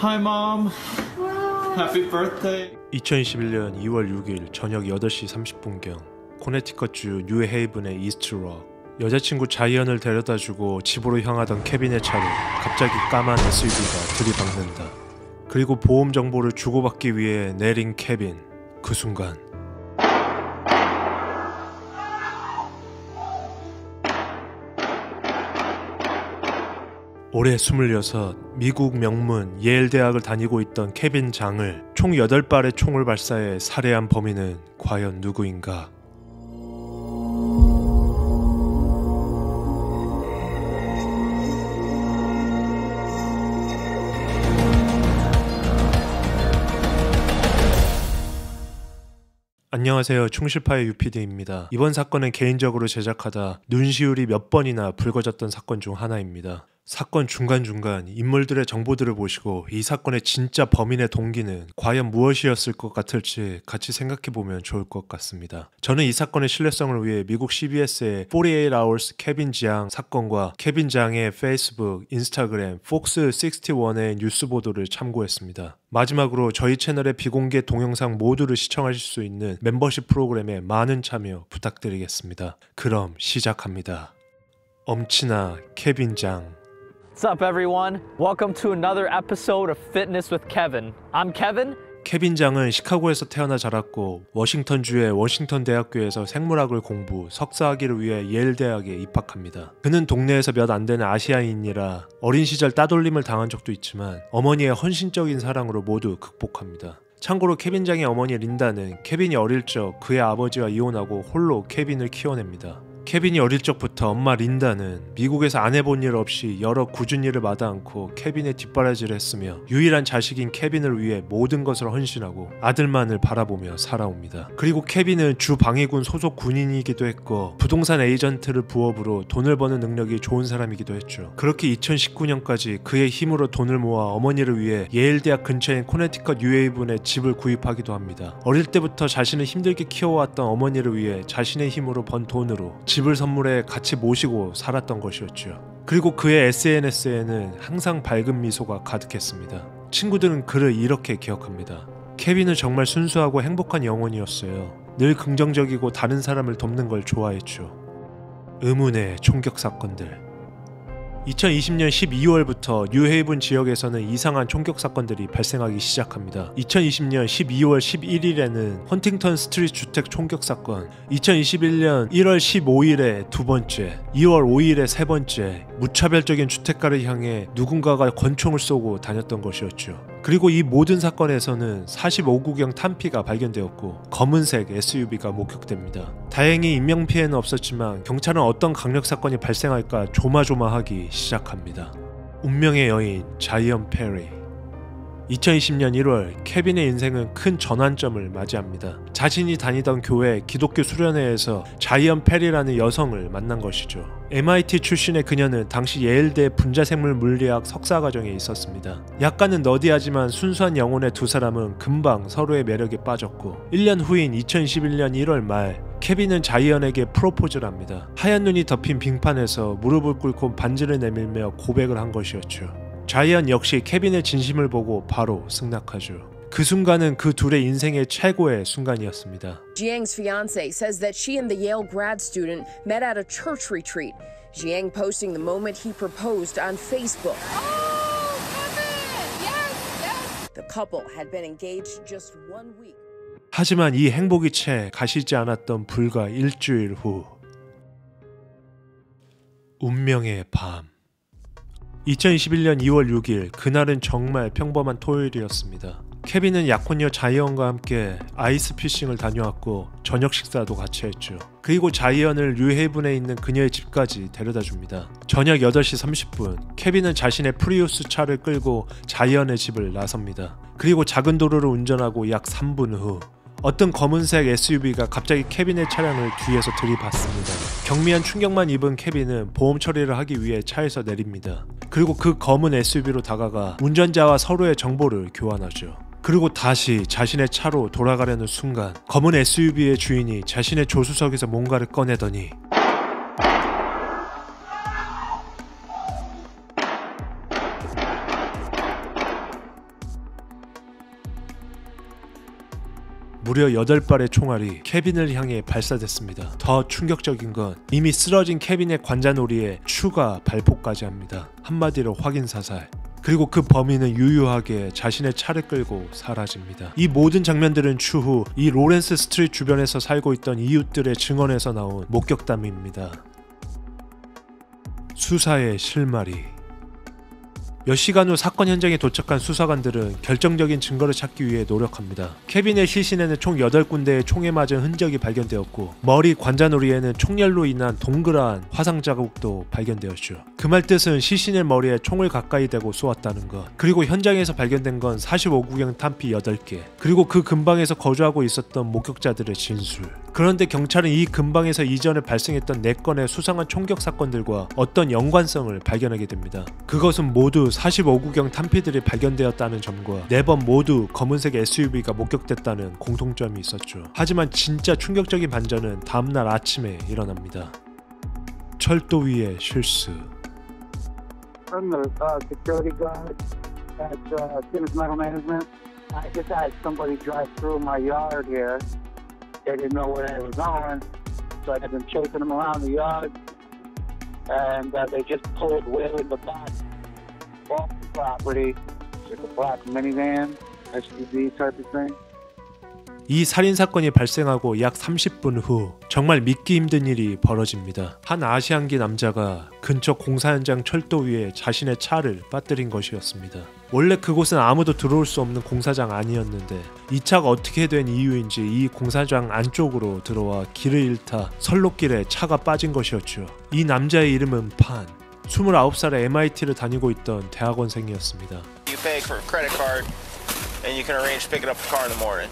Hi, Mom. Happy birthday. 2021년 2월 6일 저녁 8시 30분경 코네티컷주 뉴헤이븐의 이스트록. 여자친구 자이언을 데려다주고 집으로 향하던 케빈의 차로 갑자기 까만 SUV가 들이박는다. 그리고 보험 정보를 주고받기 위해 내린 케빈. 그 순간 올해 26, 미국 명문 예일 대학을 다니고 있던 케빈 장을 총 8발의 총을 발사해 살해한 범인은 과연 누구인가? 안녕하세요. 충실파의 UPD입니다. 이번 사건은 개인적으로 제작하다 눈시울이 몇 번이나 붉어졌던 사건 중 하나입니다. 사건 중간중간 인물들의 정보들을 보시고 이 사건의 진짜 범인의 동기는 과연 무엇이었을 것 같을지 같이 생각해보면 좋을 것 같습니다. 저는 이 사건의 신뢰성을 위해 미국 CBS의 48 Hours 케빈 장 사건과 케빈 장의 페이스북, 인스타그램, 폭스 61의 뉴스 보도를 참고했습니다. 마지막으로 저희 채널의 비공개 동영상 모두를 시청하실 수 있는 멤버십 프로그램에 많은 참여 부탁드리겠습니다. 그럼 시작합니다. 엄친아 케빈 장. What's up, everyone? Welcome to another episode of Fitness with Kevin. I'm Kevin. 케빈 장은 시카고에서 태어나 자랐고 워싱턴주의 워싱턴 대학교에서 생물학을 공부, 석사학위를 위해 예일 대학에 입학합니다. 그는 동네에서 몇 안 되는 아시아인이라 어린 시절 따돌림을 당한 적도 있지만 어머니의 헌신적인 사랑으로 모두 극복합니다. 참고로 케빈 장의 어머니 린다는 케빈이 어릴 적 그의 아버지와 이혼하고 홀로 케빈을 키워냅니다. 케빈이 어릴 적부터 엄마 린다는 미국에서 안 해본 일 없이 여러 굳은 일을 마다 않고 케빈의 뒷바라지를 했으며 유일한 자식인 케빈을 위해 모든 것을 헌신하고 아들만을 바라보며 살아옵니다. 그리고 케빈은 주 방위군 소속 군인이기도 했고 부동산 에이전트를 부업으로 돈을 버는 능력이 좋은 사람이기도 했죠. 그렇게 2019년까지 그의 힘으로 돈을 모아 어머니를 위해 예일 대학 근처인 코네티컷 뉴헤이븐에 집을 구입하기도 합니다. 어릴 때부터 자신을 힘들게 키워왔던 어머니를 위해 자신의 힘으로 번 돈으로 집을 선물해 같이 모시고 살았던 것이었죠. 그리고 그의 SNS에는 항상 밝은 미소가 가득했습니다. 친구들은 그를 이렇게 기억합니다. 케빈은 정말 순수하고 행복한 영혼이었어요. 늘 긍정적이고 다른 사람을 돕는 걸 좋아했죠. 의문의 총격 사건들. 2020년 12월부터 뉴헤이븐 지역에서는 이상한 총격 사건들이 발생하기 시작합니다. 2020년 12월 11일에는 헌팅턴 스트리트 주택 총격 사건, 2021년 1월 15일에 두 번째, 2월 5일에 세 번째, 무차별적인 주택가를 향해 누군가가 권총을 쏘고 다녔던 것이었죠. 그리고 이 모든 사건에서는 45구경 탄피가 발견되었고 검은색 SUV가 목격됩니다. 다행히 인명피해는 없었지만 경찰은 어떤 강력사건이 발생할까 조마조마하기 시작합니다. 운명의 여인 자이언 페리. 2020년 1월 케빈의 인생은 큰 전환점을 맞이합니다. 자신이 다니던 교회 기독교 수련회에서 자이언 페리라는 여성을 만난 것이죠. MIT 출신의 그녀는 당시 예일대 분자생물 물리학 석사과정에 있었습니다. 약간은 너디하지만 순수한 영혼의 두 사람은 금방 서로의 매력에 빠졌고 1년 후인 2021년 1월 말 케빈은 자이언에게 프로포즈를 합니다. 하얀 눈이 덮인 빙판에서 무릎을 꿇고 반지를 내밀며 고백을 한 것이었죠. 자이언 역시 케빈의 진심을 보고 바로 승낙하죠. 그 순간은 그 둘의 인생의 최고의 순간이었습니다. Jiang's fiance says that she and the Yale grad student met at a church retreat. Jiang posting the moment he proposed on Facebook. Oh, Kevin! Yes, yes. The couple had been engaged just 1 week. 하지만 이 행복이 채 가시지 않았던 불과 일주일 후 운명의 밤. 2021년 2월 6일 그날은 정말 평범한 토요일이었습니다. 케빈은 약혼녀 자이언과 함께 아이스피싱을 다녀왔고 저녁 식사도 같이 했죠. 그리고 자이언을 뉴헤이븐에 있는 그녀의 집까지 데려다 줍니다. 저녁 8시 30분 케빈은 자신의 프리우스 차를 끌고 자이언의 집을 나섭니다. 그리고 작은 도로를 운전하고 약 3분 후 어떤 검은색 SUV가 갑자기 케빈의 차량을 뒤에서 들이받습니다. 경미한 충격만 입은 케빈은 보험 처리를 하기 위해 차에서 내립니다. 그리고 그 검은 SUV로 다가가 운전자와 서로의 정보를 교환하죠. 그리고 다시 자신의 차로 돌아가려는 순간 검은 SUV의 주인이 자신의 조수석에서 뭔가를 꺼내더니 무려 8발의 총알이 케빈을 향해 발사됐습니다. 더 충격적인 건 이미 쓰러진 케빈의 관자놀이에 추가 발포까지 합니다. 한마디로 확인 사살. 그리고 그 범인은 유유하게 자신의 차를 끌고 사라집니다. 이 모든 장면들은 추후 이 로렌스 스트리트 주변에서 살고 있던 이웃들의 증언에서 나온 목격담입니다. 수사의 실마리. 몇 시간 후 사건 현장에 도착한 수사관들은 결정적인 증거를 찾기 위해 노력합니다. 케빈의 시신에는 총 8군데의 총에 맞은 흔적이 발견되었고 머리 관자놀이에는 총열로 인한 동그란 화상 자국도 발견되었죠. 그 말 뜻은 시신의 머리에 총을 가까이 대고 쏘았다는 것. 그리고 현장에서 발견된 건 45구경 탄피 8개. 그리고 그 근방에서 거주하고 있었던 목격자들의 진술. 그런데 경찰은 이 근방에서 이전에 발생했던 4건의 수상한 총격 사건들과 어떤 연관성을 발견하게 됩니다. 그것은 모두 45구경 탄피들이 발견되었다는 점과 4번 모두 검은색 SUV가 목격됐다는 공통점이 있었죠. 하지만 진짜 충격적인 반전은 다음날 아침에 일어납니다. 철도 위의 실수. From the security guard at Simmons Metal Management, I just had somebody drive through my yard here. They didn't know where they were going, so I had them chasing them around the yard, and they just pulled way in the back off the property. It's a black minivan, SUV type of thing. 이 살인사건이 발생하고 약 30분 후 정말 믿기 힘든 일이 벌어집니다. 한 아시안계 남자가 근처 공사 현장 철도 위에 자신의 차를 빠뜨린 것이었습니다. 원래 그곳은 아무도 들어올 수 없는 공사장 아니었는데 이 차가 어떻게 된 이유인지 이 공사장 안쪽으로 들어와 길을 잃다 선로길에 차가 빠진 것이었죠. 이 남자의 이름은 판. 29살의 MIT를 다니고 있던 대학원생이었습니다. You pay for a credit card and you can arrange to pick it up the car in the morning.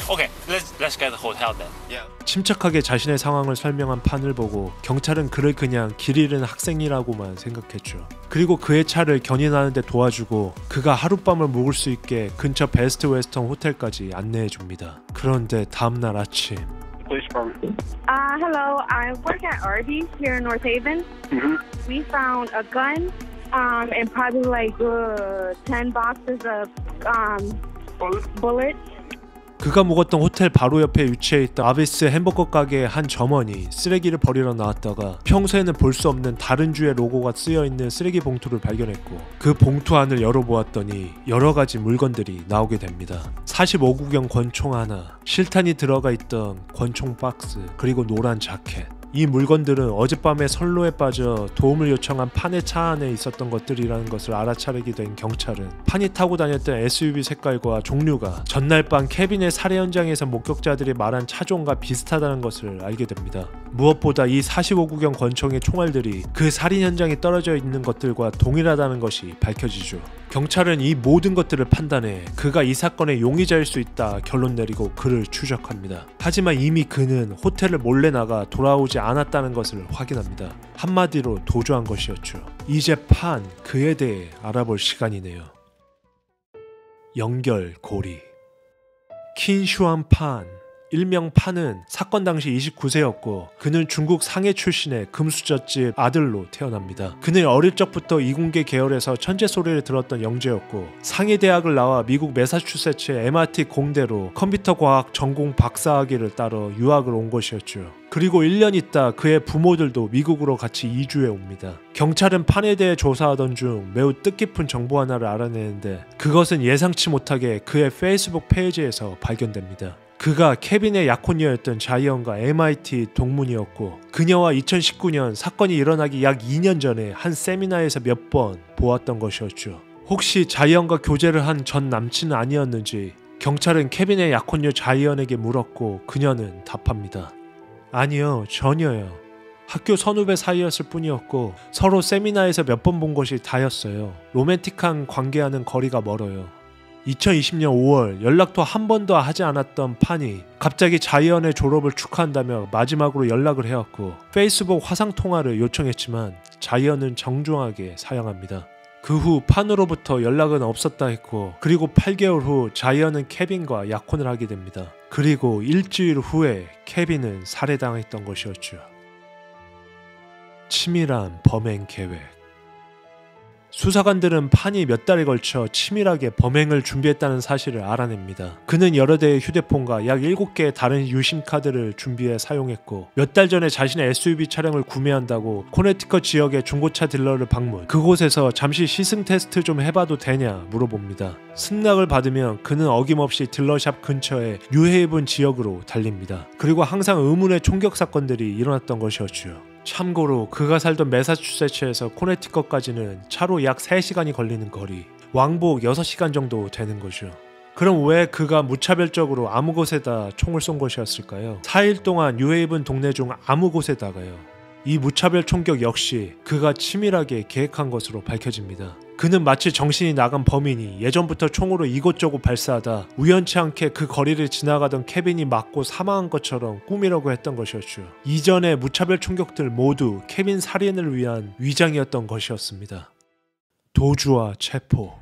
Okay, let's get the hotel then. Yeah. 침착하게 자신의 상황을 설명한 판을 보고 경찰은 그를 그냥 길 잃은 학생이라고만 생각했죠. 그리고 그의 차를 견인하는 데 도와주고 그가 하룻밤을 묵을 수 있게 근처 베스트 웨스턴 호텔까지 안내해줍니다. 그런데 다음날 아침 Hello, I work at Arby's here in North Haven. We found a gun and probably like 10 boxes of bullets. 그가 묵었던 호텔 바로 옆에 위치해 있던 아비스 햄버거 가게의 한 점원이 쓰레기를 버리러 나왔다가 평소에는 볼 수 없는 다른 주의 로고가 쓰여있는 쓰레기 봉투를 발견했고 그 봉투 안을 열어보았더니 여러가지 물건들이 나오게 됩니다. 45구경 권총 하나, 실탄이 들어가 있던 권총 박스, 그리고 노란 자켓. 이 물건들은 어젯밤에 선로에 빠져 도움을 요청한 판의 차 안에 있었던 것들이라는 것을 알아차리게 된 경찰은 판이 타고 다녔던 SUV 색깔과 종류가 전날 밤 케빈의 살해 현장에서 목격자들이 말한 차종과 비슷하다는 것을 알게 됩니다. 무엇보다 이 45구경 권총의 총알들이 그 살인 현장에 떨어져 있는 것들과 동일하다는 것이 밝혀지죠. 경찰은 이 모든 것들을 판단해 그가 이 사건의 용의자일 수 있다 결론 내리고 그를 추적합니다. 하지만 이미 그는 호텔을 몰래 나가 돌아오지 않았다는 것을 확인합니다. 한마디로 도주한 것이었죠. 이제 그에 대해 알아볼 시간이네요. 연결고리. 킨슈안 일명 판은 사건 당시 29세였고 그는 중국 상해 출신의 금수저집 아들로 태어납니다. 그는 어릴 적부터 이공계 계열에서 천재 소리를 들었던 영재였고 상해 대학을 나와 미국 매사추세츠의 MIT 공대로 컴퓨터 과학 전공 박사학위를 따러 유학을 온 것이었죠. 그리고 1년 있다 그의 부모들도 미국으로 같이 이주해 옵니다. 경찰은 판에 대해 조사하던 중 매우 뜻깊은 정보 하나를 알아내는데 그것은 예상치 못하게 그의 페이스북 페이지에서 발견됩니다. 그가 케빈의 약혼녀였던 자이언과 MIT 동문이었고 그녀와 2019년 사건이 일어나기 약 2년 전에 한 세미나에서 몇 번 보았던 것이었죠. 혹시 자이언과 교제를 한 전 남친은 아니었는지 경찰은 케빈의 약혼녀 자이언에게 물었고 그녀는 답합니다. 아니요, 전혀요. 학교 선후배 사이였을 뿐이었고 서로 세미나에서 몇 번 본 것이 다였어요. 로맨틱한 관계와는 거리가 멀어요. 2020년 5월 연락도 한 번도 하지 않았던 판이 갑자기 자이언의 졸업을 축하한다며 마지막으로 연락을 해왔고 페이스북 화상통화를 요청했지만 자이언은 정중하게 사양합니다. 그 후 판으로부터 연락은 없었다 했고 그리고 8개월 후 자이언은 케빈과 약혼을 하게 됩니다. 그리고 일주일 후에 케빈은 살해당했던 것이었죠. 치밀한 범행 계획. 수사관들은 판이 몇 달에 걸쳐 치밀하게 범행을 준비했다는 사실을 알아냅니다. 그는 여러 대의 휴대폰과 약 7개의 다른 유심카드를 준비해 사용했고 몇 달 전에 자신의 SUV 차량을 구매한다고 코네티컷 지역의 중고차 딜러를 방문, 그곳에서 잠시 시승 테스트 좀 해봐도 되냐 물어봅니다. 승낙을 받으면 그는 어김없이 딜러샵 근처의 뉴헤이븐 지역으로 달립니다. 그리고 항상 의문의 총격 사건들이 일어났던 것이었죠. 참고로 그가 살던 매사추세츠에서 코네티컷까지는 차로 약 3시간이 걸리는 거리, 왕복 6시간 정도 되는 거죠. 그럼 왜 그가 무차별적으로 아무 곳에다 총을 쏜 것이었을까요? 4일 동안 뉴헤이븐 동네 중 아무 곳에다가요. 이 무차별 총격 역시 그가 치밀하게 계획한 것으로 밝혀집니다. 그는 마치 정신이 나간 범인이 예전부터 총으로 이곳저곳 발사하다 우연치 않게 그 거리를 지나가던 케빈이 맞고 사망한 것처럼 꾸미려고 했던 것이었죠. 이전의 무차별 총격들 모두 케빈 살인을 위한 위장이었던 것이었습니다. 도주와 체포.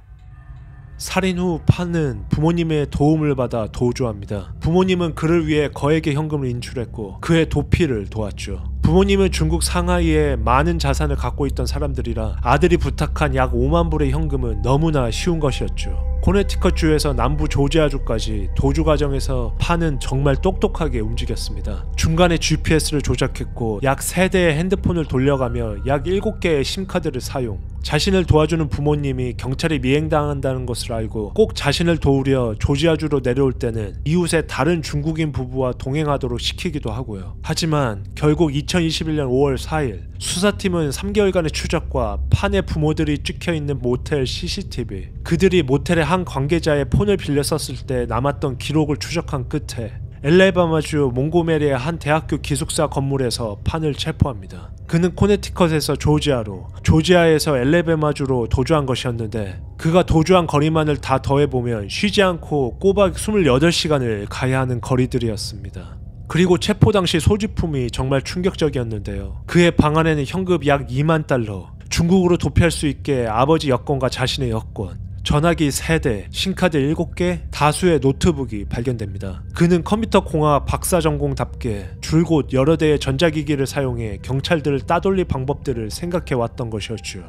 살인 후 판은 부모님의 도움을 받아 도주합니다. 부모님은 그를 위해 거액의 현금을 인출했고 그의 도피를 도왔죠. 부모님은 중국 상하이에 많은 자산을 갖고 있던 사람들이라 아들이 부탁한 약 5만 불의 현금은 너무나 쉬운 것이었죠. 코네티컷주에서 남부 조지아주까지 도주 과정에서 판은 정말 똑똑하게 움직였습니다. 중간에 GPS를 조작했고 약 3대의 핸드폰을 돌려가며 약 7개의 심카드를 사용, 자신을 도와주는 부모님이 경찰에 미행당한다는 것을 알고 꼭 자신을 도우려 조지아주로 내려올 때는 이웃의 다른 중국인 부부와 동행하도록 시키기도 하고요. 하지만 결국 2021년 5월 4일 수사팀은 3개월간의 추적과 판의 부모들이 찍혀있는 모텔 CCTV, 그들이 모텔의 한 관계자의 폰을 빌려 썼을 때 남았던 기록을 추적한 끝에 엘레바마주 몽고메리의 한 대학교 기숙사 건물에서 판을 체포합니다. 그는 코네티컷에서 조지아로, 조지아에서 엘레바마주로 도주한 것이었는데 그가 도주한 거리만을 다 더해보면 쉬지 않고 꼬박 28시간을 가야 하는 거리들이었습니다. 그리고 체포 당시 소지품이 정말 충격적이었는데요. 그의 방 안에는 현금 약 2만 달러, 중국으로 도피할 수 있게 아버지 여권과 자신의 여권, 전화기 3대, 신카드 7개, 다수의 노트북이 발견됩니다. 그는 컴퓨터 공학 박사 전공답게 줄곧 여러 대의 전자기기를 사용해 경찰들을 따돌릴 방법들을 생각해왔던 것이었죠.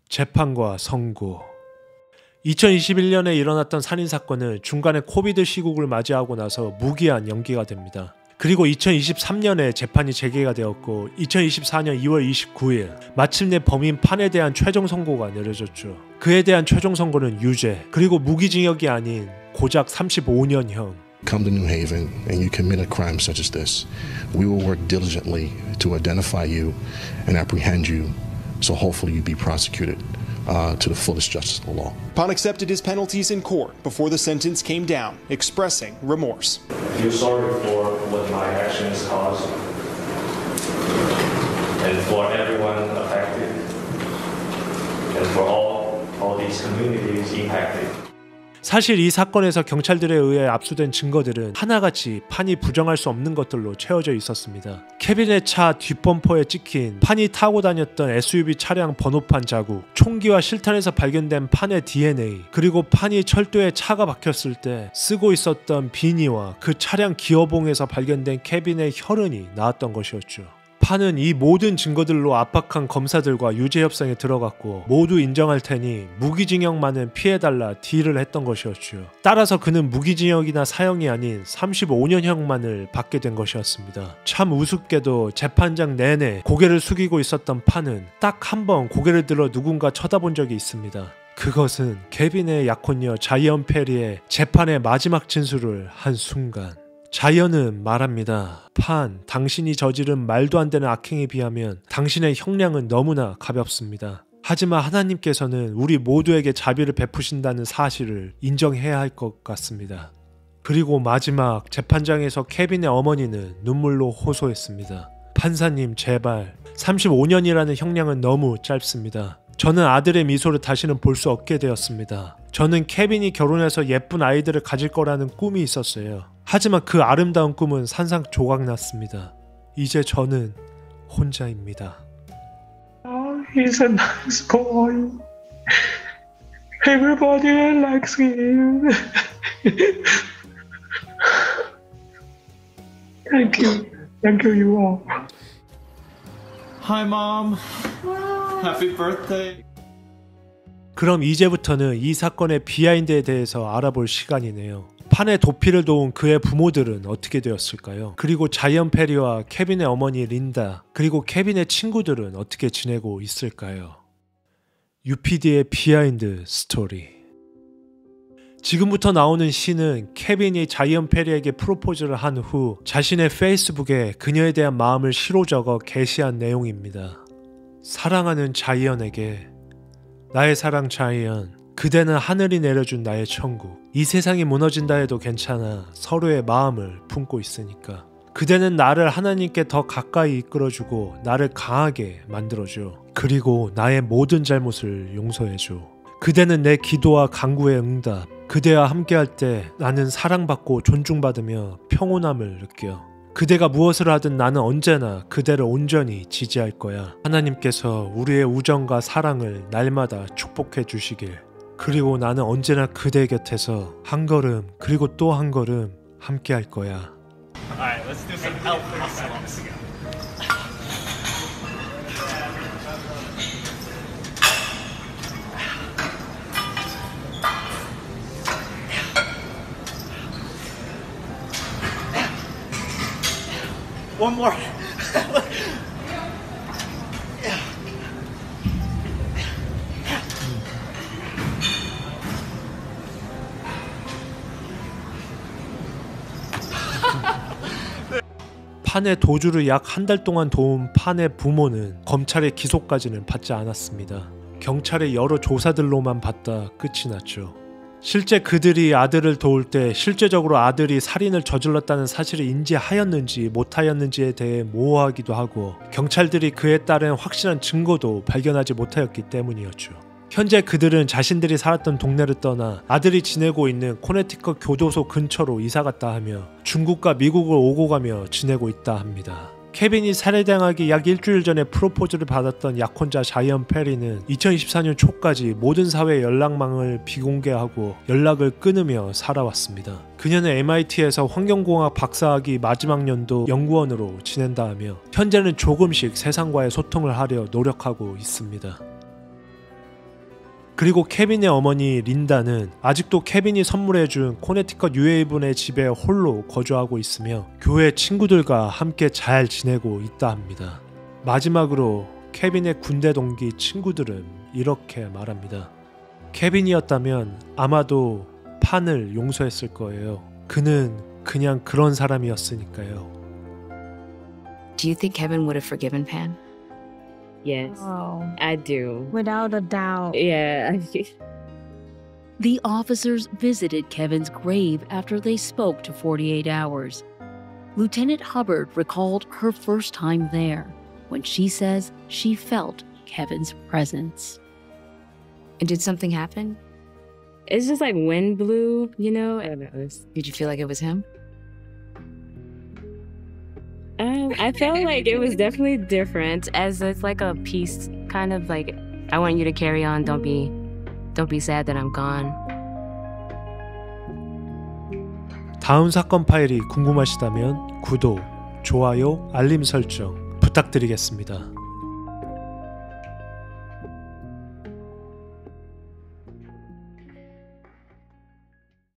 재판과 선고. 2021년에 일어났던 살인사건은 중간에 코비드 시국을 맞이하고 나서 무기한 연기가 됩니다. 그리고 2023년에 재판이 재개가 되었고 2024년 2월 29일 마침내 범인 판에 대한 최종 선고가 내려졌죠. 그에 대한 최종 선고는 유죄, 그리고 무기징역이 아닌 고작 35년형. Come to New Haven and you commit a crime such as this, we will work diligently to identify you and apprehend you, so hopefully you be prosecuted to the fullest justice of the law. Pan accepted his penalties in court before the sentence came down, expressing remorse. I feel sorry for what my actions caused and for everyone affected and for all these communities impacted. 사실 이 사건에서 경찰들에 의해 압수된 증거들은 하나같이 판이 부정할 수 없는 것들로 채워져 있었습니다. 케빈의 차 뒷범퍼에 찍힌 판이 타고 다녔던 SUV 차량 번호판 자국, 총기와 실탄에서 발견된 판의 DNA, 그리고 판이 철도에 차가 박혔을 때 쓰고 있었던 비니와 그 차량 기어봉에서 발견된 케빈의 혈흔이 나왔던 것이었죠. 판은 이 모든 증거들로 압박한 검사들과 유죄 협상에 들어갔고 모두 인정할 테니 무기징역만은 피해달라 딜을 했던 것이었죠. 따라서 그는 무기징역이나 사형이 아닌 35년형만을 받게 된 것이었습니다. 참 우습게도 재판장 내내 고개를 숙이고 있었던 판은 딱 한 번 고개를 들어 누군가 쳐다본 적이 있습니다. 그것은 케빈의 약혼녀 자이언 페리의 재판의 마지막 진술을 한 순간. 자이언은 말합니다. 판, 당신이 저지른 말도 안 되는 악행에 비하면 당신의 형량은 너무나 가볍습니다. 하지만 하나님께서는 우리 모두에게 자비를 베푸신다는 사실을 인정해야 할 것 같습니다. 그리고 마지막 재판장에서 케빈의 어머니는 눈물로 호소했습니다. 판사님 제발, 35년이라는 형량은 너무 짧습니다. 저는 아들의 미소를 다시는 볼 수 없게 되었습니다. 저는 케빈이 결혼해서 예쁜 아이들을 가질 거라는 꿈이 있었어요. 하지만 그 아름다운 꿈은 산산조각났습니다. 이제 저는 혼자입니다. He's a nice boy. Everybody likes him. Thank you. Thank you all. Hi, Mom. Happy birthday. 그럼 이제부터는 이 사건의 비하인드에 대해서 알아볼 시간이네요. 판에 도피를 도운 그의 부모들은 어떻게 되었을까요? 그리고 자이언 페리와 케빈의 어머니 린다, 그리고 케빈의 친구들은 어떻게 지내고 있을까요? UPD의 비하인드 스토리. 지금부터 나오는 시는 케빈이 자이언 페리에게 프로포즈를 한 후 자신의 페이스북에 그녀에 대한 마음을 시로 적어 게시한 내용입니다. 사랑하는 자이언에게, 나의 사랑 자이언, 그대는 하늘이 내려준 나의 천국. 이 세상이 무너진다 해도 괜찮아. 서로의 마음을 품고 있으니까. 그대는 나를 하나님께 더 가까이 이끌어주고 나를 강하게 만들어줘. 그리고 나의 모든 잘못을 용서해줘. 그대는 내 기도와 간구의 응답. 그대와 함께할 때 나는 사랑받고 존중받으며 평온함을 느껴. 그대가 무엇을 하든 나는 언제나 그대를 온전히 지지할 거야. 하나님께서 우리의 우정과 사랑을 날마다 축복해 주시길. 그리고 나는 언제나 그대 곁에서 한 걸음 그리고 또 한 걸음 함께 할 거야. Alright, let's do some elf muscle-ups. One more. 판의 도주를 약 한 달 동안 도운 판의 부모는 검찰의 기소까지는 받지 않았습니다. 경찰의 여러 조사들로만 봤다 끝이 났죠. 실제 그들이 아들을 도울 때 실제적으로 아들이 살인을 저질렀다는 사실을 인지하였는지 못하였는지에 대해 모호하기도 하고, 경찰들이 그에 따른 확실한 증거도 발견하지 못하였기 때문이었죠. 현재 그들은 자신들이 살았던 동네를 떠나 아들이 지내고 있는 코네티컷 교도소 근처로 이사갔다 하며 중국과 미국을 오고 가며 지내고 있다 합니다. 케빈이 살해당하기 약 일주일 전에 프로포즈를 받았던 약혼자 자이언 페리는 2024년 초까지 모든 사회 연락망을 비공개하고 연락을 끊으며 살아왔습니다. 그녀는 MIT에서 환경공학 박사학위 마지막 년도 연구원으로 지낸다 하며 현재는 조금씩 세상과의 소통을 하려 노력하고 있습니다. 그리고 케빈의 어머니 린다는 아직도 케빈이 선물해준 코네티컷 UA분의 집에 홀로 거주하고 있으며 교회 친구들과 함께 잘 지내고 있다 합니다. 마지막으로 케빈의 군대 동기 친구들은 이렇게 말합니다. 케빈이었다면 아마도 판을 용서했을 거예요. 그는 그냥 그런 사람이었으니까요. Do you think Kevin would have forgiven Pan? Yes, I do. Without a doubt. Yeah. The officers visited Kevin's grave after they spoke to 48 Hours. Lieutenant Hubbard recalled her first time there, when she says she felt Kevin's presence. And did something happen? It's just like wind blew, you know? And did you feel like it was him? I felt like it was definitely different, as it's like a peace, kind of like, I want you to carry on, don't be sad that I'm gone. 다음 사건 파일이 궁금하시다면 구독, 좋아요, 알림 설정 부탁드리겠습니다.